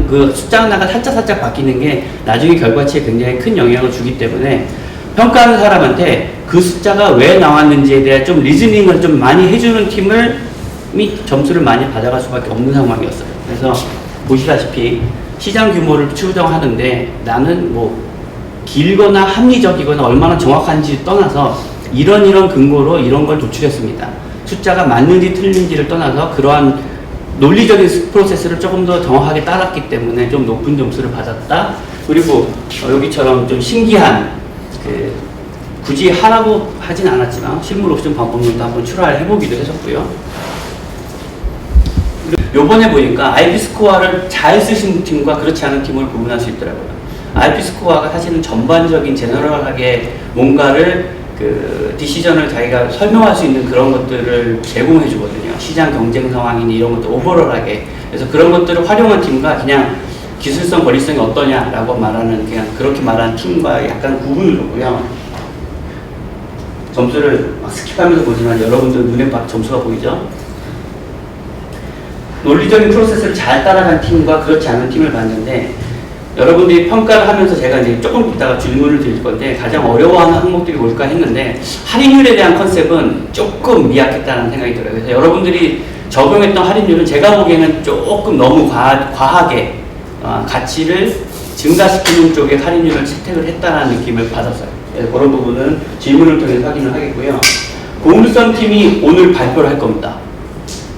그냥 그 숫자 하나가 살짝 바뀌는 게 나중에 결과치에 굉장히 큰 영향을 주기 때문에 평가하는 사람한테 그 숫자가 왜 나왔는지에 대한 좀 리즈닝을 좀 많이 해주는 팀을 점수를 많이 받아갈 수밖에 없는 상황이었어요. 그래서 보시다시피 시장 규모를 추정하는데 나는 뭐 길거나 합리적이거나 얼마나 정확한지 떠나서 이런 근거로 이런 걸 도출했습니다. 숫자가 맞는지 틀린지를 떠나서 그러한 논리적인 프로세스를 조금 더 정확하게 따랐기 때문에 좀 높은 점수를 받았다. 그리고 여기처럼 좀 신기한 굳이 하라고 하진 않았지만 실물 옵션 방법론도 한번 출하해보기도 했었고요. 요번에 보니까 IP 스코어를 잘 쓰신 팀과 그렇지 않은 팀을 구분할 수 있더라고요. IP 스코어가 사실은 전반적인 제너럴하게 뭔가를 디시전을 자기가 설명할 수 있는 그런 것들을 제공해 주거든요. 시장 경쟁 상황이니 이런 것들 오버럴하게. 그래서 그런 것들을 활용한 팀과 그냥 기술성, 권리성이 어떠냐라고 말하는 그냥 그렇게 말하는 팀과 약간 구분을 뒀고요. 점수를 막 스킵하면서 보지만 여러분들 눈에 막 점수가 보이죠? 논리적인 프로세스를 잘 따라간 팀과 그렇지 않은 팀을 봤는데 여러분들이 평가를 하면서 제가 이제 조금 이따가 질문을 드릴 건데 가장 어려워하는 항목들이 뭘까 했는데 할인율에 대한 컨셉은 조금 미약했다는 생각이 들어요. 그래서 여러분들이 적용했던 할인율은 제가 보기에는 조금 너무 과하게 가치를 증가시키는 쪽에 할인율을 채택을 했다는 느낌을 받았어요. 그래서 그런 부분은 질문을 통해서 확인을 하겠고요. 보물선 팀이 오늘 발표를 할 겁니다.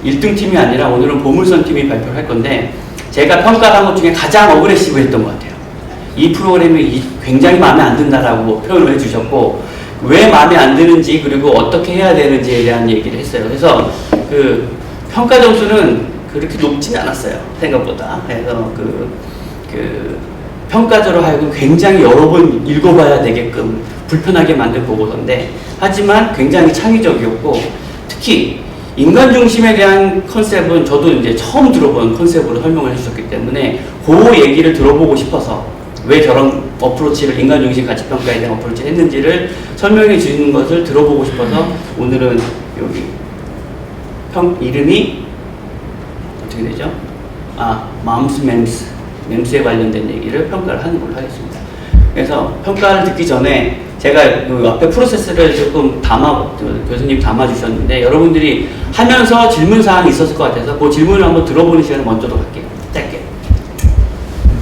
1등 팀이 아니라 오늘은 보물선 팀이 발표를 할 건데 제가 평가한 것 중에 가장 어그레시브 했던 것 같아요. 이 프로그램이 굉장히 마음에 안 든다라고 표현을 해주셨고 왜 마음에 안 드는지 그리고 어떻게 해야 되는지에 대한 얘기를 했어요. 그래서 그 평가 점수는 그렇게 높지는 않았어요. 생각보다. 그래서 평가자로 하여금 굉장히 여러 번 읽어봐야 되게끔 불편하게 만든 보고서인데 하지만 굉장히 창의적이었고 특히 인간 중심에 대한 컨셉은 저도 이제 처음 들어본 컨셉으로 설명을 해주셨기 때문에 그 얘기를 들어보고 싶어서 왜 저런 어프로치를 인간 중심 가치 평가에 대한 어프로치를 했는지를 설명해 주는 것을 들어보고 싶어서 오늘은 여기 이름이 어떻게 되죠? 맴스에 관련된 얘기를 평가를 하는 걸로 하겠습니다. 그래서 평가를 듣기 전에 제가 그 앞에 프로세스를 조금 교수님 담아주셨는데 여러분들이 하면서 질문사항이 있었을 것 같아서 그 질문을 한번 들어보는 시간을 먼저 더 갈게요. 짧게.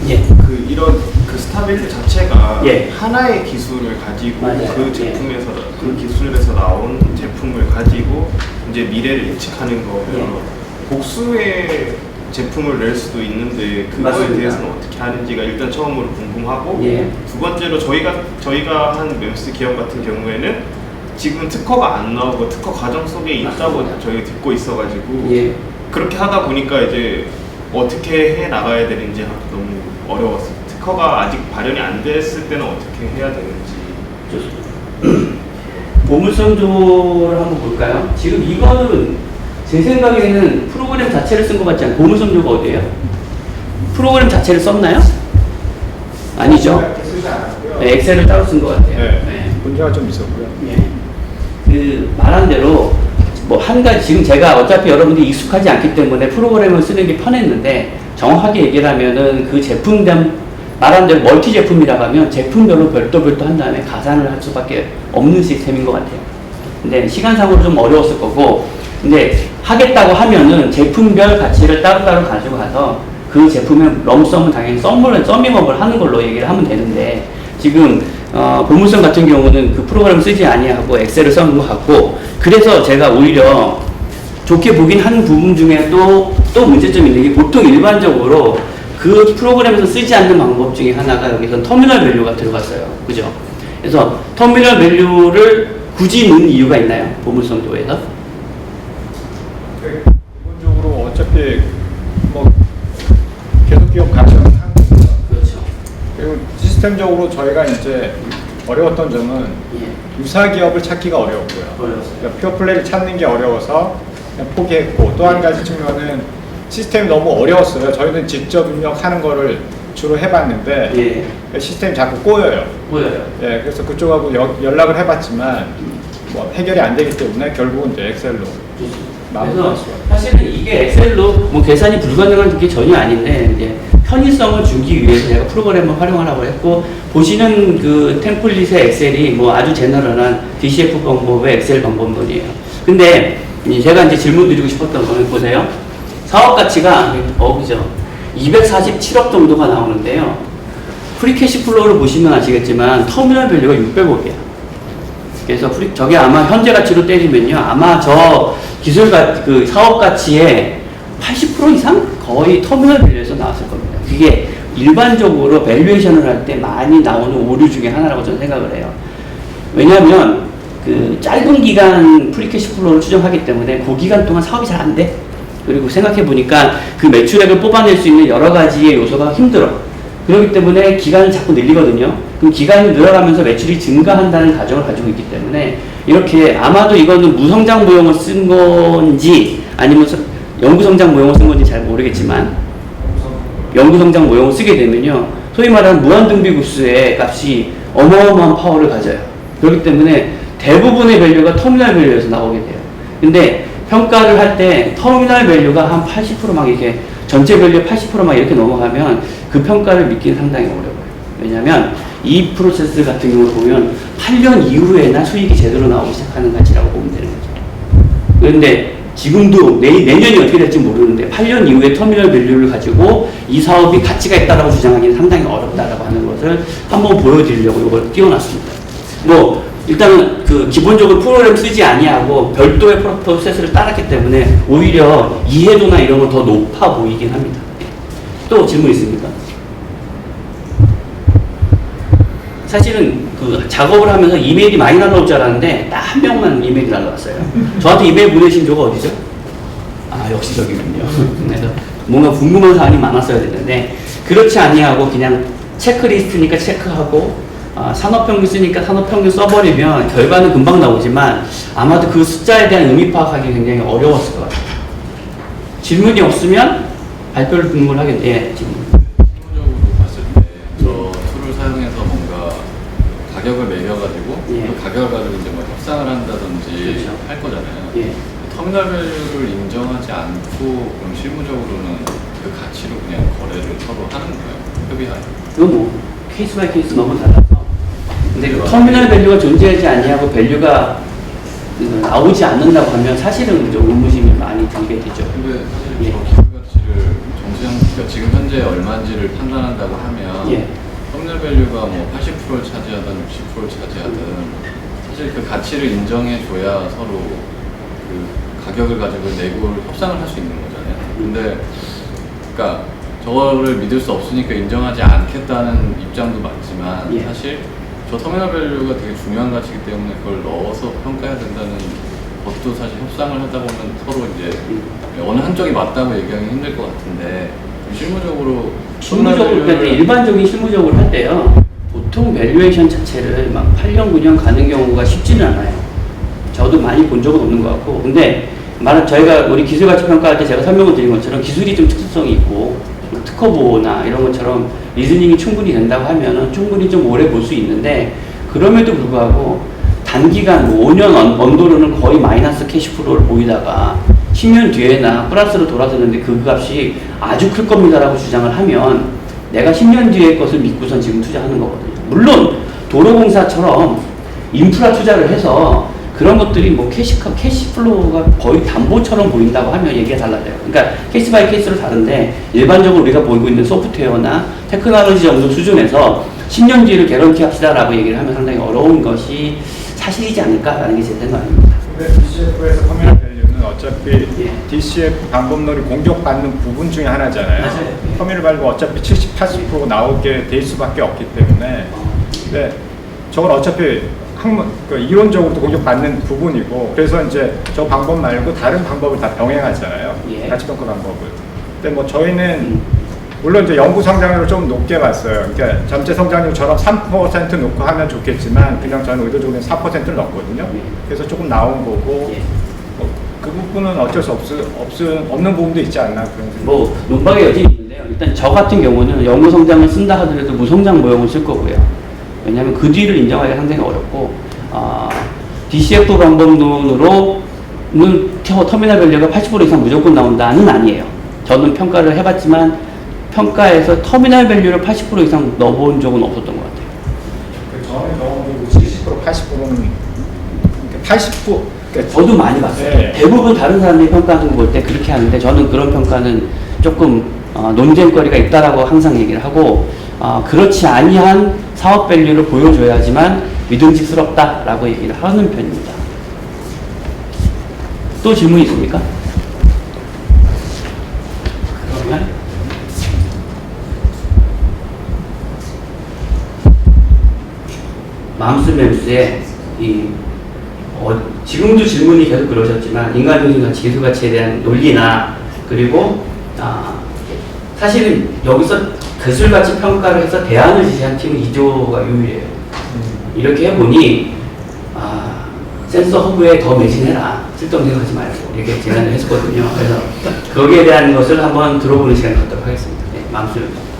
예. 이런 스타빌드 자체가 예. 하나의 기술을 가지고 맞아요. 그 제품에서 그 기술에서 나온 제품을 가지고 이제 미래를 예측하는 거면 예. 복수의 제품을 낼 수도 있는데 그거에 맞습니다. 대해서는 어떻게 하는지가 일단 처음으로 궁금하고 예. 두 번째로 저희가 한 맴스 기업 같은 경우에는 지금 특허가 안 나오고 특허 과정 속에 있다고 맞습니다. 저희가 듣고 있어가지고 예. 그렇게 하다 보니까 이제 어떻게 해 나가야 되는지 너무 어려웠어요. 특허가 아직 발현이 안 됐을 때는 어떻게 해야 되는지. 좋습니다. 보물선조를 한번 볼까요? 지금 이거는 제 생각에는 프로그램 자체를 쓴 것 같지 않아요. 보물선조가 어디예요? 프로그램 자체를 썼나요? 아니죠? 네, 엑셀을 따로 쓴 것 같아요. 네. 문제가 좀 있었고요. 예. 말한 대로 뭐 한 가지 지금 제가 어차피 여러분들이 익숙하지 않기 때문에 프로그램을 쓰는 게 편했는데 정확하게 얘기를 하면은 그 제품당 말한 대로 멀티 제품이라고 하면 제품별로 별도 한 다음에 가산을 할 수밖에 없는 시스템인 것 같아요. 근데 시간상으로 좀 어려웠을 거고 근데 하겠다고 하면은 제품별 가치를 따로따로 가지고 가서 그 제품의 럼썸은 당연히 서밍업을 하는 걸로 얘기를 하면 되는데 지금 보물선 같은 경우는 그 프로그램 쓰지 아니하고 엑셀을 써는 것 같고 그래서 제가 오히려 좋게 보긴 한 부분 중에 또 문제점이 있는 게 보통 일반적으로 그 프로그램에서 쓰지 않는 방법 중에 하나가 여기서 터미널 밸류가 들어갔어요. 그죠? 그래서 터미널 밸류를 굳이 넣는 이유가 있나요? 보물선도에서? 기본적으로 어차피 뭐 계속 기업 가치는 상승이죠. 그렇죠. 그리고 시스템적으로 저희가 이제 어려웠던 점은 예. 유사 기업을 찾기가 어려웠고요. 어려웠어요. 그러니까 퓨어플레이를 찾는 게 어려워서 그냥 포기했고 또 한 가지 측면은 시스템이 너무 어려웠어요. 저희는 직접 입력하는 거를 주로 해봤는데 예. 시스템이 자꾸 꼬여요. 보여요. 예, 그래서 그쪽하고 연락을 해봤지만 뭐 해결이 안 되기 때문에 결국은 이제 엑셀로 그래서 사실은 이게 엑셀로 뭐 계산이 불가능한 게 전혀 아닌데 이제 편의성을 주기 위해서 제가 프로그램을 활용하라고 했고, 보시는 그 템플릿의 엑셀이 뭐 아주 제너럴한 DCF 방법의 엑셀 방법론이에요. 근데 제가 이제 질문 드리고 싶었던 거는 보세요. 사업 가치가 그죠? 247억 정도가 나오는데요. 프리캐시 플로우를 보시면 아시겠지만 터미널 밸류가 600억이에요. 그래서 저게 아마 현재 가치로 때리면요, 아마 저 그 사업 가치의 80% 이상 거의 터미널 밸류에서 나왔을 겁니다. 그게 일반적으로 밸류에이션을 할 때 많이 나오는 오류 중에 하나라고 저는 생각을 해요. 왜냐하면 그 짧은 기간 프리캐시 플로우를 추정하기 때문에 그 기간 동안 사업이 잘 안 돼. 그리고 생각해 보니까 그 매출액을 뽑아낼 수 있는 여러 가지의 요소가 힘들어. 그렇기 때문에 기간을 자꾸 늘리거든요. 그럼 기간이 늘어가면서 매출이 증가한다는 가정을 가지고 있기 때문에 이렇게 아마도 이거는 무성장 모형을 쓴 건지 아니면 영구성장 모형을 쓴 건지 잘 모르겠지만 영구성장 모형을 쓰게 되면요, 소위 말하는 무한등비구수의 값이 어마어마한 파워를 가져요. 그렇기 때문에 대부분의 밸류가 터미널 밸류에서 나오게 돼요. 근데 평가를 할 때 터미널 밸류가 한 80% 막 이렇게 전체 밸류 80% 막 이렇게 넘어가면 그 평가를 믿기는 상당히 어려워요. 왜냐하면 이 프로세스 같은 경우를 보면 8년 이후에나 수익이 제대로 나오기 시작하는 가치라고 보면 되는 거죠. 그런데 지금도 내년이 어떻게 될지 모르는데 8년 이후에 터미널 밸류를 가지고 이 사업이 가치가 있다라고 주장하기는 상당히 어렵다라고 하는 것을 한번 보여드리려고 이걸 띄워놨습니다. 뭐 일단은 그 기본적으로 프로그램 쓰지 아니하고 별도의 프로세스를 따랐기 때문에 오히려 이해도나 이런 건 더 높아 보이긴 합니다. 또 질문 있습니까? 사실은 그 작업을 하면서 이메일이 많이 날라올 줄 알았는데 딱 한 명만 이메일이 날라왔어요. 저한테 이메일 보내신 조가 어디죠? 아, 역시 저기군요. 그래서 뭔가 궁금한 사안이 많았어야 되는데 그렇지 아니하고 그냥 체크리스트니까 체크하고 산업평균 쓰니까 산업평균 써버리면 결과는 금방 나오지만 아마도 그 숫자에 대한 의미 파악하기 굉장히 어려웠을 것 같아요. 질문이 없으면 발표를 등록을 하겠네요. 예, 질문. 실무적으로 봤을 때 저 툴을 사용해서 뭔가 가격을 매겨가지고 예. 그 가격을 가지고 이제 뭐 협상을 한다든지 그렇죠. 할 거잖아요. 예. 터미널 밸류를 인정하지 않고 그럼 실무적으로는 그 가치로 그냥 거래를 서로 하는 거예요. 협의하는. 이건 뭐 케이스 바이 케이스 너무 달라서. 근데 그 터미널 밸류가 존재하지 아니하고 밸류가 나오지 않는다고 하면 사실은 좀 의무심이 많이 들게 되죠. 근데 사실 예. 저 기술 가치를 정수형 그러니까 지금 현재 얼마인지를 판단한다고 하면 예. 터미널 밸류가 뭐 80%를 차지하든 60%를 차지하든 사실 그 가치를 인정해 줘야 서로 그 가격을 가지고 내고 협상을 할 수 있는 거잖아요. 근데 그러니까 저거를 믿을 수 없으니까 인정하지 않겠다는 입장도 맞지만 예. 사실 저 터미널 밸류가 되게 중요한 가치이기 때문에 그걸 넣어서 평가해야 된다는 것도 사실 협상을 하다 보면 서로 이제 어느 한쪽이 맞다고 얘기하기 힘들 것 같은데 실무적으로 실무적으로, 그러니까 일반적인 실무적으로 할 때요, 보통 밸류에이션 자체를 막 8년, 9년 가는 경우가 쉽지는 않아요. 저도 많이 본 적은 없는 것 같고, 근데 저희가 우리 기술 가치 평가할 때 제가 설명을 드린 것처럼 기술이 좀 특수성이 있고, 특허보호나 이런 것처럼 리즈닝이 충분히 된다고 하면은 충분히 좀 오래 볼 수 있는데, 그럼에도 불구하고 단기간 뭐 5년 언더로는 거의 마이너스 캐시플로우를 보이다가 10년 뒤에나 플러스로 돌아서는데 그 값이 아주 클 겁니다라고 주장을 하면 내가 10년 뒤의 것을 믿고선 지금 투자하는 거거든요. 물론 도로공사처럼 인프라 투자를 해서 그런 것들이 뭐 캐시플로우가 거의 담보처럼 보인다고 하면 얘기가 달라져요. 그러니까 케이스 바이 케이스로 다른데 일반적으로 우리가 보이고 있는 소프트웨어나 테크놀로지 정도 수준에서 10년 뒤를 개런티 합시다라고 얘기를 하면 상당히 어려운 것이 사실이지 않을까라는 게 제 생각입니다. 근데 DCF에서 터미널 밸류는 어차피 예. DCF 방법론이 공격받는 부분 중에 하나잖아요. 맞아요. 터미널 밸류가 어차피 70, 80% 나오게 될 수밖에 없기 때문에 근데 저건 어차피 그 이론적으로도 공격받는 부분이고 그래서 이제 저 방법 말고 다른 방법을 다 병행하잖아요. 예. 가치평가 방법을. 근데 뭐 저희는 물론 이제 연구 성장률을 좀 높게 봤어요. 그러니까 전체 성장률처럼 3% 놓고 하면 좋겠지만 그냥 저는 의도적으로 4%를 넣었거든요. 그래서 조금 나온 거고 예. 그 부분은 어쩔 수 없는 부분도 있지 않나 그런 생각. 뭐 논박의 여지는 있는데요. 일단 저 같은 경우는 영구 성장을 쓴다 하더라도 무성장 모형을 쓸 거고요. 왜냐하면 그 뒤를 인정하기가 상당히 어렵고 DCF 방법론으로는 터미널 밸류가 80% 이상 무조건 나온다는 아니에요. 저는 평가를 해봤지만 평가에서 터미널 밸류를 80% 이상 넣어본 적은 없었던 것 같아요. 저는 경험이 70% 80%는 80% 그러니까 저도 많이 봤어요. 네. 대부분 다른 사람들이 평가하는 거 볼 때 그렇게 하는데 저는 그런 평가는 조금 논쟁거리가 있다라고 항상 얘기를 하고 그렇지 아니한 사업 밸류를 보여줘야지만 믿음직스럽다라고 얘기를 하는 편입니다. 또 질문 있습니까? 그러면 맘스맵스의 지금도 질문이 계속 그러셨지만 인간중심가치, 기술가치에 대한 논리나 그리고 사실은 여기서 기술가치 평가를 해서 대안을 제시한 팀은 2조가 유일해요. 이렇게 해보니 센서 허브에 더 매진해라, 쓸데없는 생각하지 말고 이렇게 제안을 했었거든요. 그래서 거기에 대한 것을 한번 들어보는 시간을 갖도록 하겠습니다. 네, 맘스맵스.